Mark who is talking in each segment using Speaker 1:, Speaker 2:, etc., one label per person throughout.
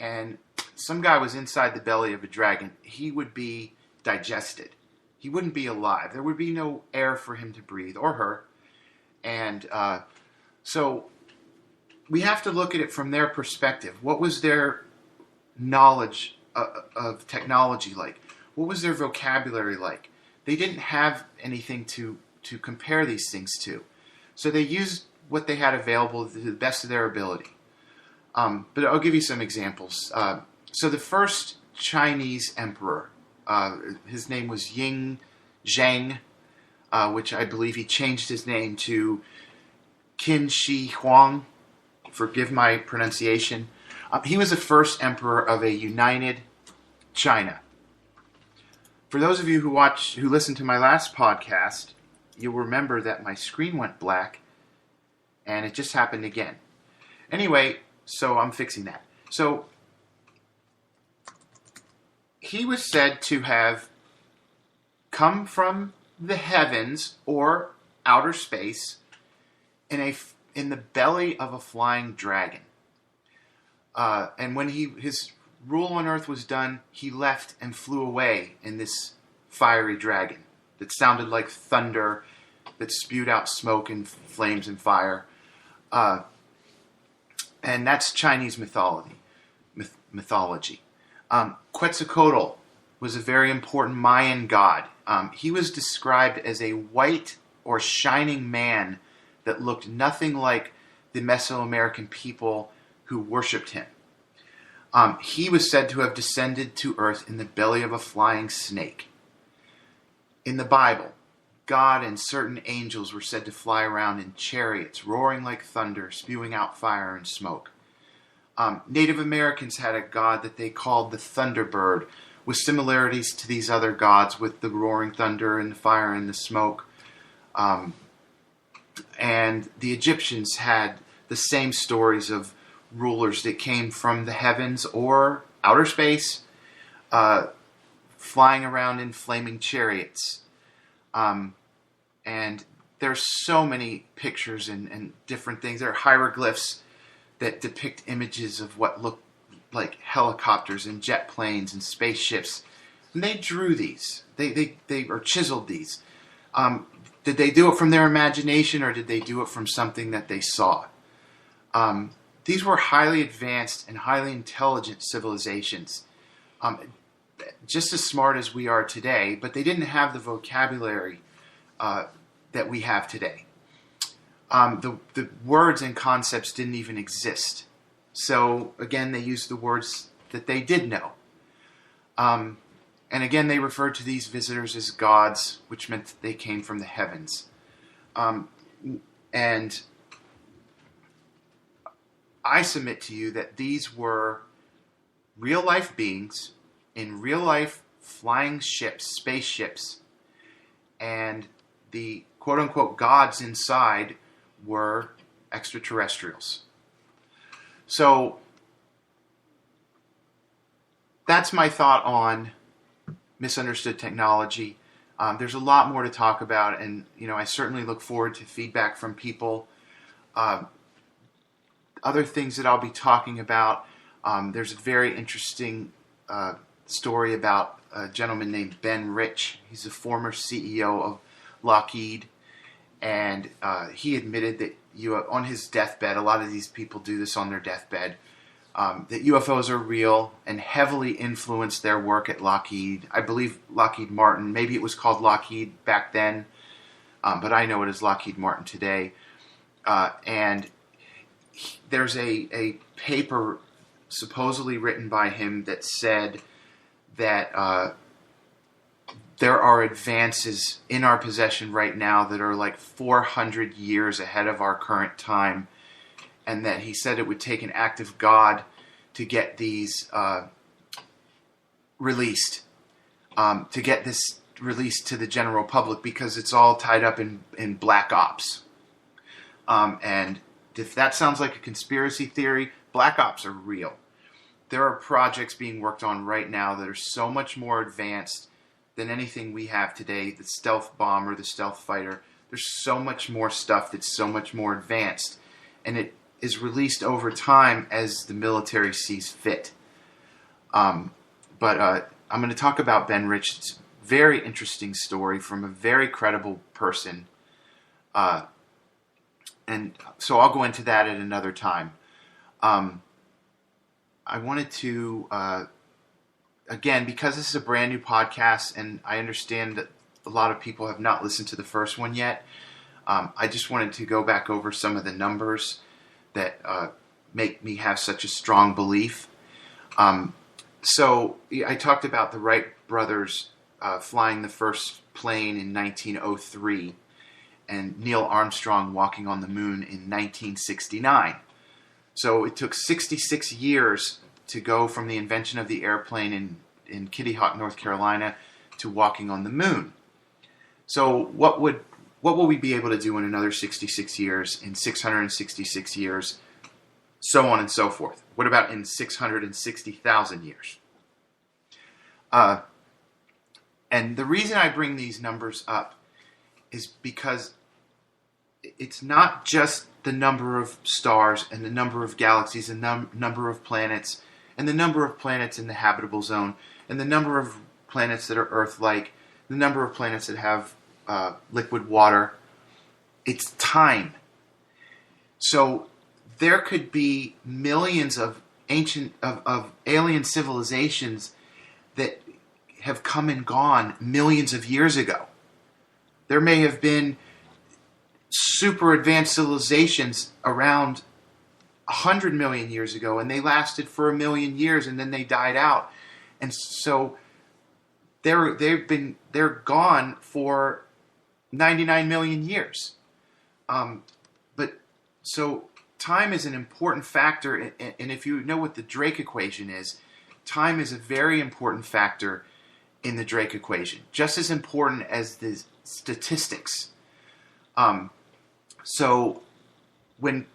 Speaker 1: and some guy was inside the belly of a dragon, he would be digested. He wouldn't be alive. There would be no air for him to breathe, or her. And so we have to look at it from their perspective. What was their knowledge of technology like? What was their vocabulary like? They didn't have anything to compare these things to. So they used what they had available to the best of their ability. But I'll give you some examples. So the first Chinese emperor, his name was Ying Zheng, which I believe he changed his name to Qin Shi Huang. Forgive my pronunciation. He was the first emperor of a united China. For those of you who listened to my last podcast, you'll remember that my screen went black, and it just happened again. Anyway, so I'm fixing that. So he was said to have come from the heavens or outer space in the belly of a flying dragon. And when his rule on earth was done, he left and flew away in this fiery dragon that sounded like thunder, that spewed out smoke and flames and fire. And that's Chinese mythology. Quetzalcoatl was a very important Mayan god. He was described as a white or shining man that looked nothing like the Mesoamerican people who worshipped him. He was said to have descended to earth in the belly of a flying snake. In the Bible, God and certain angels were said to fly around in chariots, roaring like thunder, spewing out fire and smoke. Native Americans had a god that they called the Thunderbird, with similarities to these other gods with the roaring thunder and the fire and the smoke. And the Egyptians had the same stories of rulers that came from the heavens or outer space, flying around in flaming chariots. And there's so many pictures and different things. There are hieroglyphs that depict images of what look like helicopters and jet planes and spaceships. And they drew these. They or chiseled these. Did they do it from their imagination, or did they do it from something that they saw? These were highly advanced and highly intelligent civilizations, just as smart as we are today, but they didn't have the vocabulary that we have today. The words and concepts didn't even exist. So, again, they used the words that they did know. And again, they referred to these visitors as gods, which meant that they came from the heavens. And I submit to you that these were real-life beings in real-life flying ships, spaceships, and the quote-unquote gods inside were extraterrestrials. So that's my thought on misunderstood technology. There's a lot more to talk about, and I certainly look forward to feedback from people. Other things that I'll be talking about, there's a very interesting story about a gentleman named Ben Rich. He's a former CEO of Lockheed, and he admitted that on his deathbed, a lot of these people do this on their deathbed, that UFOs are real and heavily influenced their work at Lockheed. I believe Lockheed Martin, maybe it was called Lockheed back then, but I know it as Lockheed Martin today. And there's a paper supposedly written by him that said that there are advances in our possession right now that are like 400 years ahead of our current time, and that he said it would take an act of God to get these released, to get this released to the general public, because it's all tied up in black ops. And if that sounds like a conspiracy theory, black ops are real. There are projects being worked on right now that are so much more advanced than anything we have today, the stealth bomber, the stealth fighter. There's so much more stuff that's so much more advanced, and it is released over time as the military sees fit. But I'm going to talk about Ben Rich. It's a very interesting story from a very credible person. And so I'll go into that at another time. I wanted to, again, because this is a brand new podcast, and I understand that a lot of people have not listened to the first one yet, I just wanted to go back over some of the numbers that make me have such a strong belief. So I talked about the Wright brothers flying the first plane in 1903 and Neil Armstrong walking on the moon in 1969. So it took 66 years to go from the invention of the airplane in Kitty Hawk, North Carolina, to walking on the moon. So what will we be able to do in another 66 years, in 666 years, so on and so forth? What about in 660,000 years? And the reason I bring these numbers up is because it's not just the number of stars and the number of galaxies and number of planets and the number of planets in the habitable zone and the number of planets that are Earth-like, the number of planets that have liquid water. It's time. So there could be millions of of alien civilizations that have come and gone millions of years ago. There may have been super advanced civilizations around 100 million years ago, and they lasted for 1 million years, and then they died out. And so they're gone for 99 million years. But so time is an important factor, and if you know what the Drake equation is, time is a very important factor in the Drake equation, just as important as the statistics. So when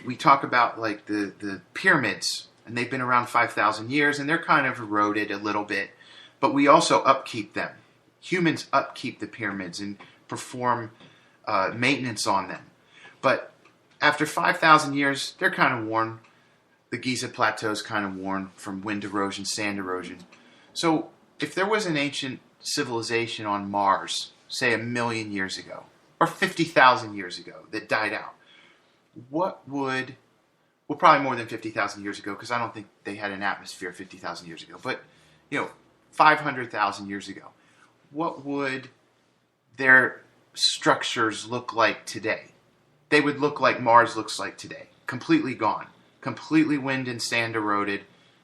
Speaker 1: we talk about like the pyramids, and they've been around 5,000 years, and they're kind of eroded a little bit, but we also upkeep them. Humans upkeep the pyramids and perform maintenance on them. But after 5,000 years, they're kind of worn. The Giza Plateau is kind of worn from wind erosion, sand erosion. So if there was an ancient civilization on Mars, say 1 million years ago, or 50,000 years ago, that died out, well, probably more than 50,000 years ago, because I don't think they had an atmosphere 50,000 years ago, but 500,000 years ago, what would their structures look like today? They would look like Mars looks like today. Completely gone. Completely wind and sand eroded.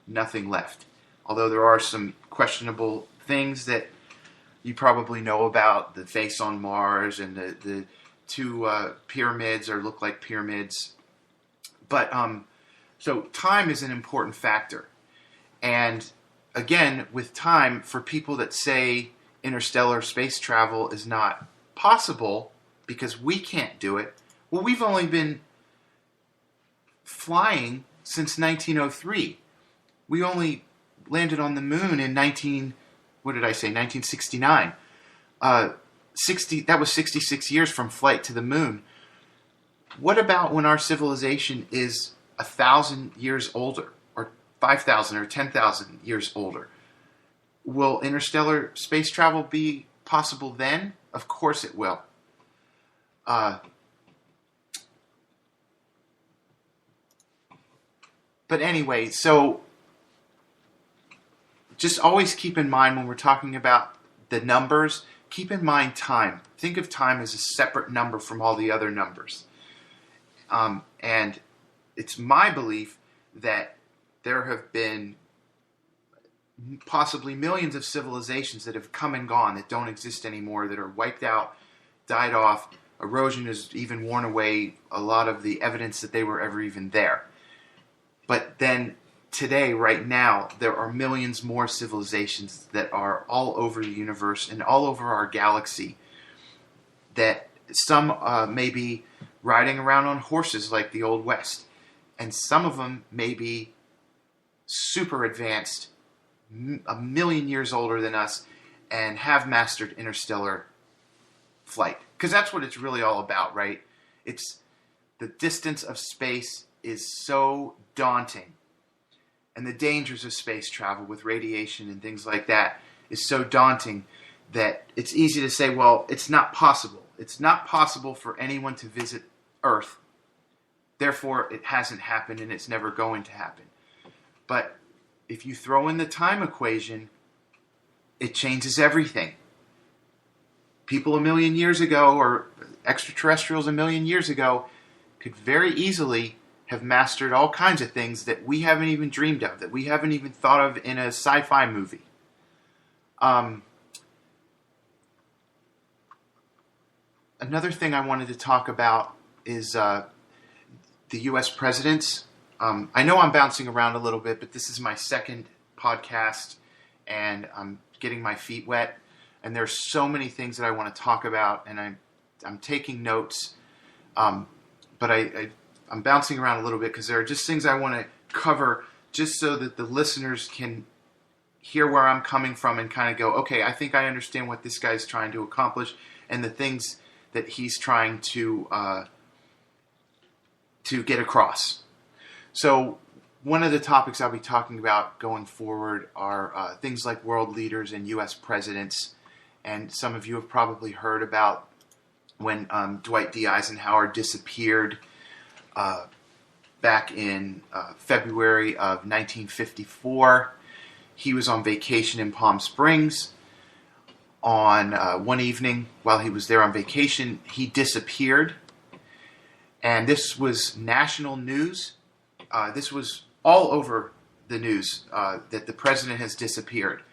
Speaker 1: Nothing left. Although there are some questionable things that you probably know about. The face on Mars and the two pyramids or look like pyramids. But so time is an important factor. And again, with time, for people that say interstellar space travel is not possible because we can't do it, well, we've only been flying since 1903. We only landed on the moon in 1969. That was 66 years from flight to the moon. What about when our civilization is 1,000 years older, or 5,000 or 10,000 years older? Will interstellar space travel be possible then? Of course it will. But anyway, so just always keep in mind when we're talking about the numbers, keep in mind time. Think of time as a separate number from all the other numbers. And it's my belief that there have been possibly millions of civilizations that have come and gone, that don't exist anymore, that are wiped out, died off. Erosion has even worn away a lot of the evidence that they were ever even there. But then today, right now, there are millions more civilizations that are all over the universe and all over our galaxy, that some may be riding around on horses like the Old West, and some of them may be super advanced, 1 million years older than us, and have mastered interstellar flight. Because that's what it's really all about, right? It's the distance of space is so daunting and the dangers of space travel with radiation and things like that is so daunting that it's easy to say, well, it's not possible. It's not possible for anyone to visit Earth. Therefore, it hasn't happened and it's never going to happen. But if you throw in the time equation, it changes everything. People a million years ago, or extraterrestrials a million years ago, could very easily have mastered all kinds of things that we haven't even dreamed of, that we haven't even thought of in a sci-fi movie. Another thing I wanted to talk about is the U.S. presidents. I know I'm bouncing around a little bit, but this is my second podcast, and I'm getting my feet wet. And there's so many things that I want to talk about, and I'm taking notes. But I'm bouncing around a little bit because there are just things I want to cover just so that the listeners can hear where I'm coming from and kind of go, okay, I think I understand what this guy's trying to accomplish and the things that he's trying to get across. So one of the topics I'll be talking about going forward are things like world leaders and U.S. presidents. And some of you have probably heard about when Dwight D. Eisenhower disappeared back in February of 1954. He was on vacation in Palm Springs. On one evening, while he was there on vacation, he disappeared. And this was national news. This was all over the news that the president has disappeared.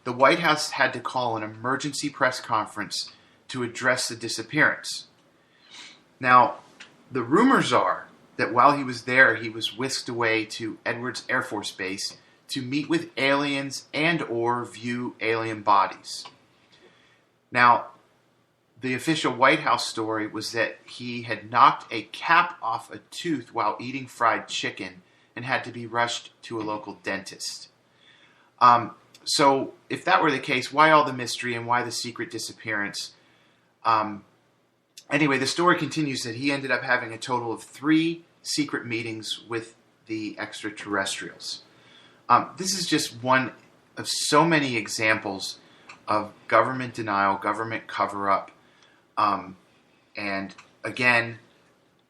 Speaker 1: The White House had to call an emergency press conference to address the disappearance. Now, the rumors are that while he was there, he was whisked away to Edwards Air Force Base to meet with aliens and or view alien bodies. Now, the official White House story was that he had knocked a cap off a tooth while eating fried chicken and had to be rushed to a local dentist. So if that were the case, why all the mystery and why the secret disappearance? Anyway, the story continues that he ended up having a total of 3 secret meetings with the extraterrestrials. This is just one of so many examples of government denial, government cover-up. And again,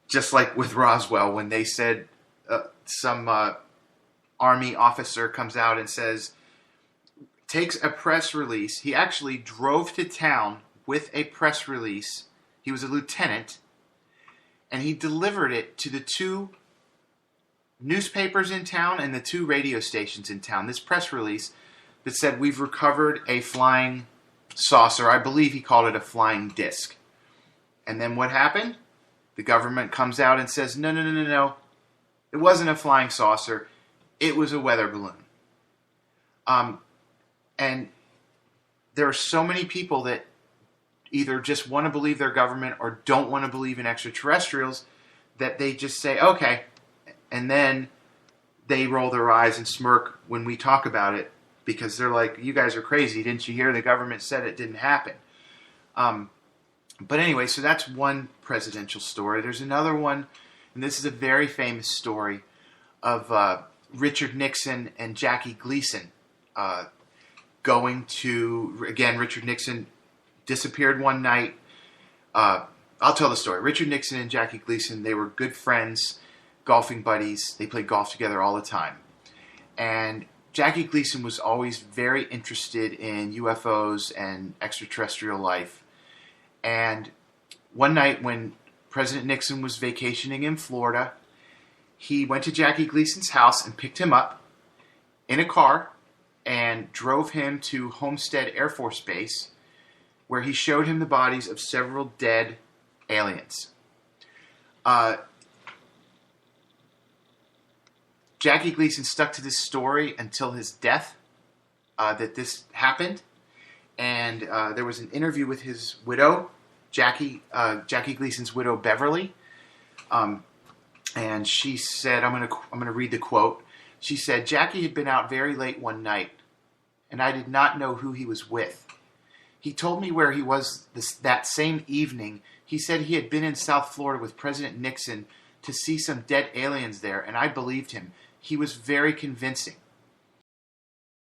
Speaker 1: just like with Roswell, when they said some Army officer comes out and says, takes a press release. He actually drove to town with a press release. He was a lieutenant, and he delivered it to the 2 newspapers in town and the 2 radio stations in town. This press release that said, we've recovered a flying saucer. I believe he called it a flying disc. And then what happened? The government comes out and says, no. It wasn't a flying saucer. It was a weather balloon. And there are so many people that either just want to believe their government or don't want to believe in extraterrestrials that they just say, okay, and then they roll their eyes and smirk when we talk about it because they're like, you guys are crazy. Didn't you hear the government said it didn't happen? But anyway, so that's one presidential story. There's another one, and this is a very famous story of Richard Nixon and Jackie Gleason going to, again, Richard Nixon disappeared one night. I'll tell the story. Richard Nixon and Jackie Gleason, they were good friends, golfing buddies. They played golf together all the time. And Jackie Gleason was always very interested in UFOs and extraterrestrial life. And one night when President Nixon was vacationing in Florida, he went to Jackie Gleason's house and picked him up in a car and drove him to Homestead Air Force Base, where he showed him the bodies of several dead aliens. Jackie Gleason stuck to this story until his death, that this happened. And there was an interview with his widow, Jackie Gleason's widow, Beverly. And she said, I'm gonna read the quote. She said, Jackie had been out very late one night, and I did not know who he was with. He told me where he was that same evening. He said he had been in South Florida with President Nixon to see some dead aliens there, and I believed him. he was very convincing.